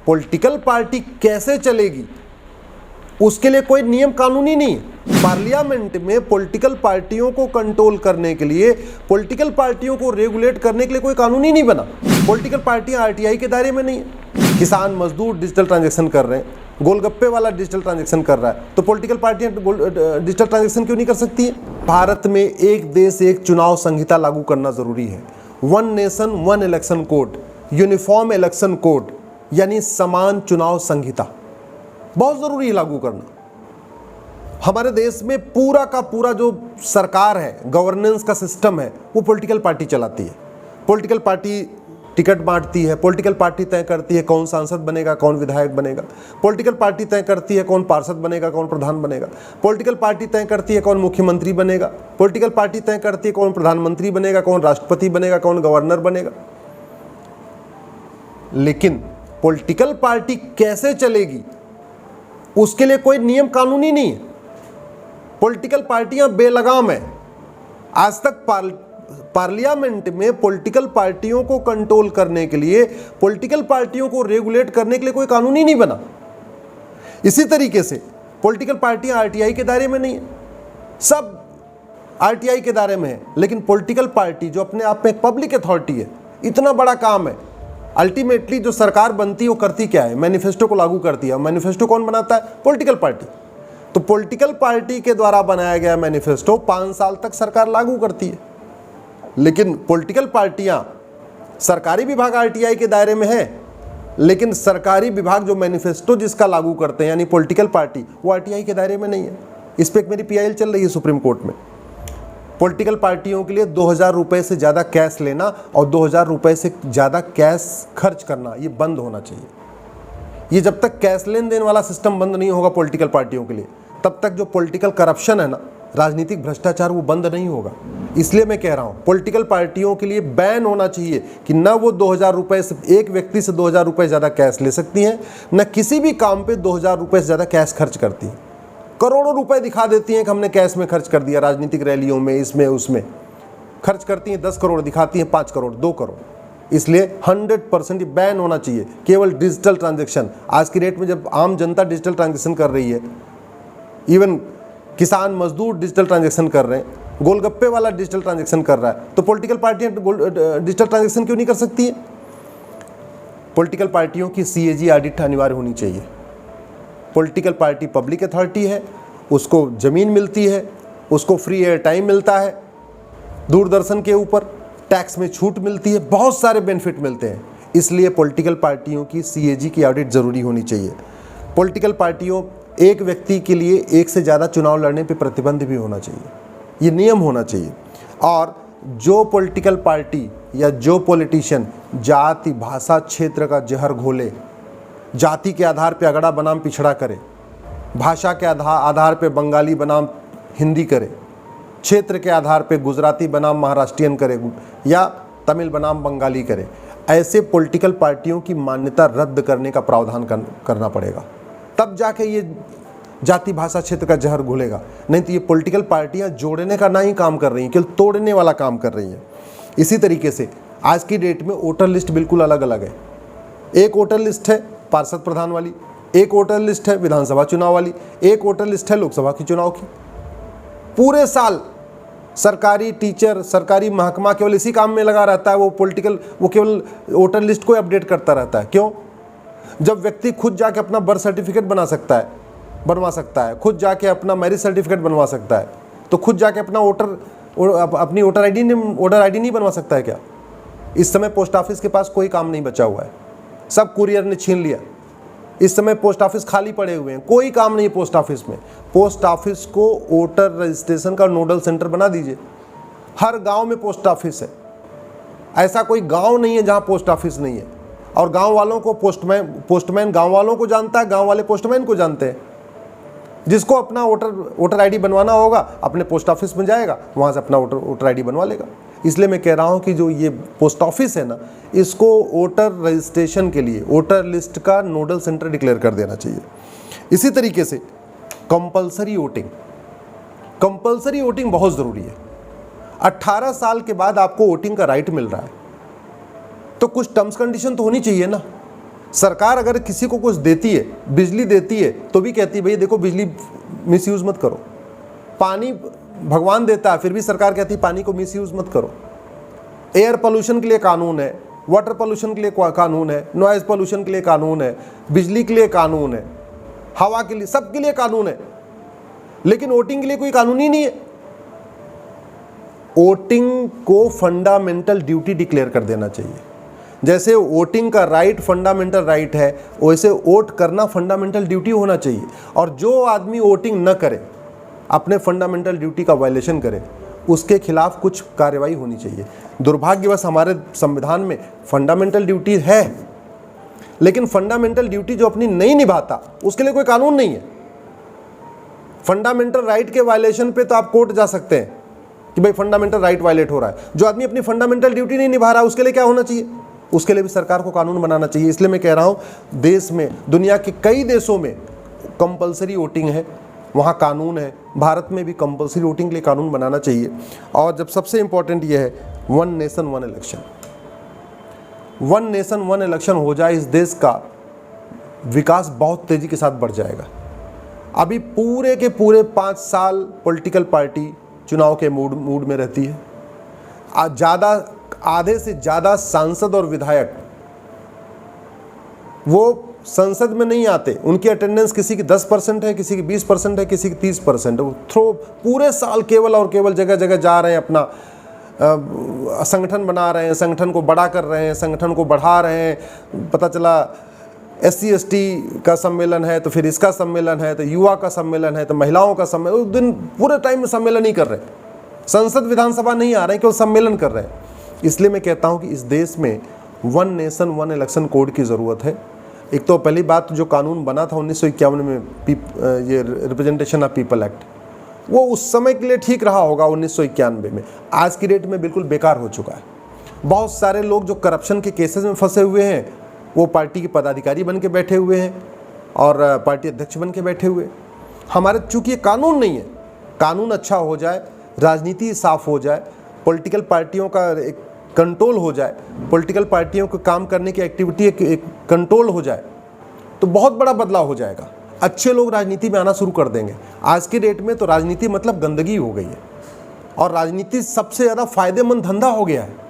Political party कैसे चलेगी उसके लिए कोई नियम कानूनी नहीं है। पार्लियामेंट में पॉलिटिकल पार्टियों को कंट्रोल करने के लिए, पॉलिटिकल पार्टियों को रेगुलेट करने के लिए कोई कानून ही नहीं बना। पॉलिटिकल पार्टियां आरटीआई के दायरे में नहीं है। किसान मजदूर डिजिटल ट्रांजैक्शन कर रहे हैं, गोलगप्पे वाला डिजिटल ट्रांजैक्शन कर रहा है, तो पॉलिटिकल पार्टियां डिजिटल ट्रांजैक्शन क्यों नहीं कर सकती है? भारत में एक देश एक चुनाव संहिता लागू करना जरूरी है। One nation one election code, uniform election code यानी समान चुनाव संहिता बहुत जरूरी है लागू करना। हमारे देश में पूरा का पूरा जो सरकार है, गवर्नेंस का सिस्टम है, वो पॉलिटिकल पार्टी चलाती है। पॉलिटिकल पार्टी टिकट बांटती है, पॉलिटिकल पार्टी तय करती है कौन सांसद बनेगा, कौन विधायक बनेगा, पॉलिटिकल पार्टी तय करती है कौन पार्षद बनेगा, कौन प्रधान बनेगा, पॉलिटिकल पार्टी तय करती है कौन मुख्यमंत्री बनेगा, पॉलिटिकल पार्टी तय करती है कौन प्रधानमंत्री बनेगा, कौन राष्ट्रपति बनेगा, कौन गवर्नर बनेगा। लेकिन पॉलिटिकल पार्टी कैसे चलेगी उसके लिए कोई नियम कानूनी नहीं है। पॉलिटिकल पार्टियां बेलगाम है। आज तक पार्लियामेंट में पॉलिटिकल पार्टियों को कंट्रोल करने के लिए, पॉलिटिकल पार्टियों को रेगुलेट करने के लिए कोई कानून ही नहीं बना। इसी तरीके से पॉलिटिकल पार्टियां आरटीआई के दायरे में नहीं है, सब आरटीआई के दायरे में है। लेकिन पॉलिटिकल पार्टी जो अपने आप में एक पब्लिक अथॉरिटी है, इतना बड़ा काम है। अल्टीमेटली जो सरकार बनती है वो करती क्या है? मैनिफेस्टो को लागू करती है। मैनिफेस्टो कौन बनाता है? Political party. तो पॉलिटिकल पार्टी के द्वारा बनाया गया मैनिफेस्टो 5 साल तक सरकार लागू करती है। लेकिन पॉलिटिकल पार्टियां, सरकारी विभाग आरटीआई के दायरे में है, लेकिन सरकारी विभाग जो मैनिफेस्टो जिसका लागू करते हैं यानी पॉलिटिकल पार्टी, वो आरटीआई के दायरे में नहीं है। इस पर एक मेरी पीआईएल चल रही है सुप्रीम कोर्ट में। पॉलिटिकल पार्टियों के लिए 2000 रुपये से ज़्यादा कैश लेना और 2000 रुपये से ज़्यादा कैश खर्च करना, ये बंद होना चाहिए। ये जब तक कैश लेन देन वाला सिस्टम बंद नहीं होगा पॉलिटिकल पार्टियों के लिए, तब तक जो पॉलिटिकल करप्शन है ना, राजनीतिक भ्रष्टाचार, वो बंद नहीं होगा। इसलिए मैं कह रहा हूँ पॉलिटिकल पार्टियों के लिए बैन होना चाहिए कि न वो 2000 रुपये से, एक व्यक्ति से 2000 रुपये ज़्यादा कैश ले सकती हैं, न किसी भी काम पे 2000 रुपये से ज़्यादा कैश खर्च करती हैं। करोड़ों रुपए दिखा देती हैं कि हमने कैश में खर्च कर दिया, राजनीतिक रैलियों में, इसमें उसमें खर्च करती हैं। 10 करोड़ दिखाती हैं, 5 करोड़, 2 करोड़। इसलिए 100% बैन होना चाहिए केवल डिजिटल ट्रांजैक्शन। आज की डेट में जब आम जनता डिजिटल ट्रांजैक्शन कर रही है, इवन किसान मजदूर डिजिटल ट्रांजैक्शन कर रहे हैं, गोलगप्पे वाला डिजिटल ट्रांजैक्शन कर रहा है, तो पॉलिटिकल पार्टियां डिजिटल ट्रांजैक्शन क्यों नहीं कर सकती है? पॉलिटिकल पार्टियों की सीएजी ऑडिट अनिवार्य होनी चाहिए। पॉलिटिकल पार्टी पब्लिक अथॉरिटी है, उसको ज़मीन मिलती है, उसको फ्री एयर टाइम मिलता है, दूरदर्शन के ऊपर टैक्स में छूट मिलती है, बहुत सारे बेनिफिट मिलते हैं। इसलिए पॉलिटिकल पार्टियों की सीएजी की ऑडिट ज़रूरी होनी चाहिए। पॉलिटिकल पार्टियों, एक व्यक्ति के लिए एक से ज़्यादा चुनाव लड़ने पर प्रतिबंध भी होना चाहिए, ये नियम होना चाहिए। और जो पॉलिटिकल पार्टी या जो पॉलिटिशियन जाति भाषा क्षेत्र का जहर घोले, जाति के आधार पे अगड़ा बनाम पिछड़ा करे, भाषा के आधार पे बंगाली बनाम हिंदी करे, क्षेत्र के आधार पे गुजराती बनाम महाराष्ट्रियन करे या तमिल बनाम बंगाली करे, ऐसे पॉलिटिकल पार्टियों की मान्यता रद्द करने का प्रावधान करना पड़ेगा। तब जाके ये जाति भाषा क्षेत्र का जहर घुलेगा। नहीं तो ये पॉलिटिकल पार्टियां जोड़ने का ना ही काम कर रही हैं, केवल तोड़ने वाला काम कर रही हैं। इसी तरीके से आज की डेट में वोटर लिस्ट बिल्कुल अलग अलग है। एक वोटर लिस्ट है पार्षद प्रधान वाली, एक वोटर लिस्ट है विधानसभा चुनाव वाली, एक वोटर लिस्ट है लोकसभा की चुनाव की। पूरे साल सरकारी टीचर, सरकारी महकमा केवल इसी काम में लगा रहता है। वो केवल वोटर लिस्ट को अपडेट करता रहता है। क्यों? जब व्यक्ति खुद जाके अपना बर्थ सर्टिफिकेट बनवा सकता है, खुद जाके अपना मैरिज सर्टिफिकेट बनवा सकता है, तो खुद जाके अपनी वोटर आईडी नहीं बनवा सकता है क्या? इस समय पोस्ट ऑफिस के पास कोई काम नहीं बचा हुआ है, सब कुरियर ने छीन लिया। इस समय पोस्ट ऑफिस खाली पड़े हुए हैं, कोई काम नहीं पोस्ट ऑफिस में। पोस्ट ऑफिस को वोटर रजिस्ट्रेशन का नोडल सेंटर बना दीजिए। हर गांव में पोस्ट ऑफिस है, ऐसा कोई गांव नहीं है जहां पोस्ट ऑफिस नहीं है। और गांव वालों को पोस्टमैन गांव वालों को जानता है, गांव वाले पोस्टमैन को जानते हैं। जिसको अपना वोटर आईडी बनवाना होगा अपने पोस्ट ऑफिस में जाएगा, वहाँ से अपना वोटर आईडी बनवा लेगा। इसलिए मैं कह रहा हूँ कि जो ये पोस्ट ऑफिस है ना, इसको वोटर रजिस्ट्रेशन के लिए वोटर लिस्ट का नोडल सेंटर डिक्लेयर कर देना चाहिए। इसी तरीके से कंपलसरी वोटिंग बहुत ज़रूरी है। 18 साल के बाद आपको वोटिंग का राइट मिल रहा है, तो कुछ टर्म्स कंडीशन तो होनी चाहिए ना। सरकार अगर किसी को कुछ देती है, बिजली देती है, तो भी कहती है भाई देखो बिजली मिसयूज़ मत करो। पानी भगवान देता है, फिर भी सरकार कहती है पानी को मिसयूज़ मत करो। एयर पोल्यूशन के लिए कानून है, वाटर पोल्यूशन के लिए कानून है, नॉइज पोल्यूशन के लिए कानून है, बिजली के लिए कानून है, हवा के लिए, सबके लिए कानून है। लेकिन वोटिंग के लिए कोई कानून ही नहीं है। वोटिंग को फंडामेंटल ड्यूटी डिक्लेयर कर देना चाहिए। जैसे वोटिंग का राइट फंडामेंटल राइट है, वैसे वोट करना फंडामेंटल ड्यूटी होना चाहिए। और जो आदमी वोटिंग न करे, अपने फंडामेंटल ड्यूटी का वायलेशन करे, उसके खिलाफ कुछ कार्रवाई होनी चाहिए। दुर्भाग्यवश हमारे संविधान में फंडामेंटल ड्यूटी है, लेकिन फंडामेंटल ड्यूटी जो अपनी नहीं निभाता उसके लिए कोई कानून नहीं है। फंडामेंटल राइट के वायलेशन पे तो आप कोर्ट जा सकते हैं कि भाई फंडामेंटल राइट वायलेट हो रहा है। जो आदमी अपनी फंडामेंटल ड्यूटी नहीं निभा रहा उसके लिए क्या होना चाहिए? उसके लिए भी सरकार को कानून बनाना चाहिए। इसलिए मैं कह रहा हूँ, देश में, दुनिया के कई देशों में कंपलसरी वोटिंग है, वहाँ कानून है। भारत में भी कंपलसरी वोटिंग के लिए कानून बनाना चाहिए। और जब सबसे इंपॉर्टेंट ये है, one nation one election, one nation one election हो जाए, इस देश का विकास बहुत तेज़ी के साथ बढ़ जाएगा। अभी पूरे के पूरे 5 साल पॉलिटिकल पार्टी चुनाव के मूड में रहती है। आधे से ज़्यादा सांसद और विधायक वो संसद में नहीं आते। उनकी अटेंडेंस किसी की 10% है, किसी की 20% है, किसी की 30% है। वो पूरे साल केवल और केवल जगह जगह जा रहे हैं, अपना संगठन बना रहे हैं, संगठन को बड़ा कर रहे हैं, संगठन को बढ़ा रहे हैं। पता चला SC ST का सम्मेलन है तो फिर इसका सम्मेलन है, तो युवा का सम्मेलन है, तो महिलाओं का सम्मेलन, उस दिन पूरे टाइम में सम्मेलन ही कर रहे हैं। संसद विधानसभा नहीं आ रहे हैं, केवल सम्मेलन कर रहे हैं। इसलिए मैं कहता हूं कि इस देश में one nation one election code की ज़रूरत है। एक तो पहली बात, जो कानून बना था 1951 में, ये रिप्रेजेंटेशन ऑफ पीपल एक्ट, वो उस समय के लिए ठीक रहा होगा 1991 में। आज की डेट में बिल्कुल बेकार हो चुका है। बहुत सारे लोग जो करप्शन के केसेस में फंसे हुए हैं, वो पार्टी के पदाधिकारी बन के बैठे हुए हैं और पार्टी अध्यक्ष बन के बैठे हुए। हमारे चूँकि ये कानून नहीं है, कानून अच्छा हो जाए, राजनीति साफ हो जाए, पॉलिटिकल पार्टियों का एक कंट्रोल हो जाए, पॉलिटिकल पार्टियों को काम करने की एक्टिविटी एक कंट्रोल हो जाए, तो बहुत बड़ा बदलाव हो जाएगा। अच्छे लोग राजनीति में आना शुरू कर देंगे। आज की डेट में तो राजनीति मतलब गंदगी हो गई है, और राजनीति सबसे ज़्यादा फायदेमंद धंधा हो गया है।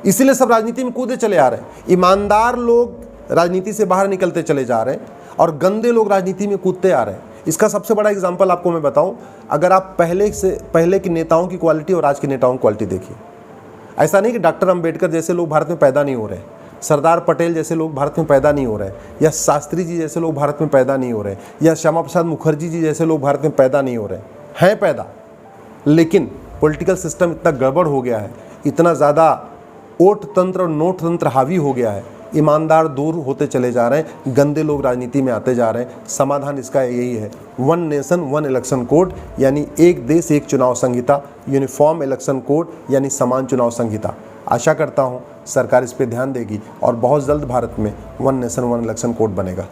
इसीलिए सब राजनीति में कूदे चले आ रहे हैं। ईमानदार लोग राजनीति से बाहर निकलते चले जा रहे हैं और गंदे लोग राजनीति में कूदते आ रहे हैं। इसका सबसे बड़ा एग्जाम्पल आपको मैं बताऊं, अगर आप पहले के नेताओं की क्वालिटी और आज के नेताओं की क्वालिटी देखिए। ऐसा नहीं कि डॉक्टर अंबेडकर जैसे लोग भारत में पैदा नहीं हो रहे, सरदार पटेल जैसे लोग भारत में पैदा नहीं हो रहे, या शास्त्री जी जैसे लोग भारत में पैदा नहीं हो रहे, या श्यामा प्रसाद मुखर्जी जी जैसे लोग भारत में पैदा नहीं हो रहे हैं, पैदा। लेकिन पॉलिटिकल सिस्टम इतना गड़बड़ हो गया है, इतना ज़्यादा वोट तंत्र और नोट तंत्र हावी हो गया है, ईमानदार दूर होते चले जा रहे हैं, गंदे लोग राजनीति में आते जा रहे हैं। समाधान इसका यही है, one nation one election code, यानी एक देश एक चुनाव संहिता, यूनिफॉर्म इलेक्शन कोड यानी समान चुनाव संहिता। आशा करता हूं सरकार इस पे ध्यान देगी और बहुत जल्द भारत में one nation one election code बनेगा।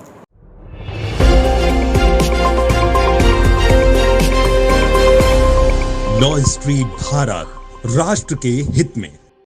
लॉ स्ट्रीट भारत, राष्ट्र के हित में।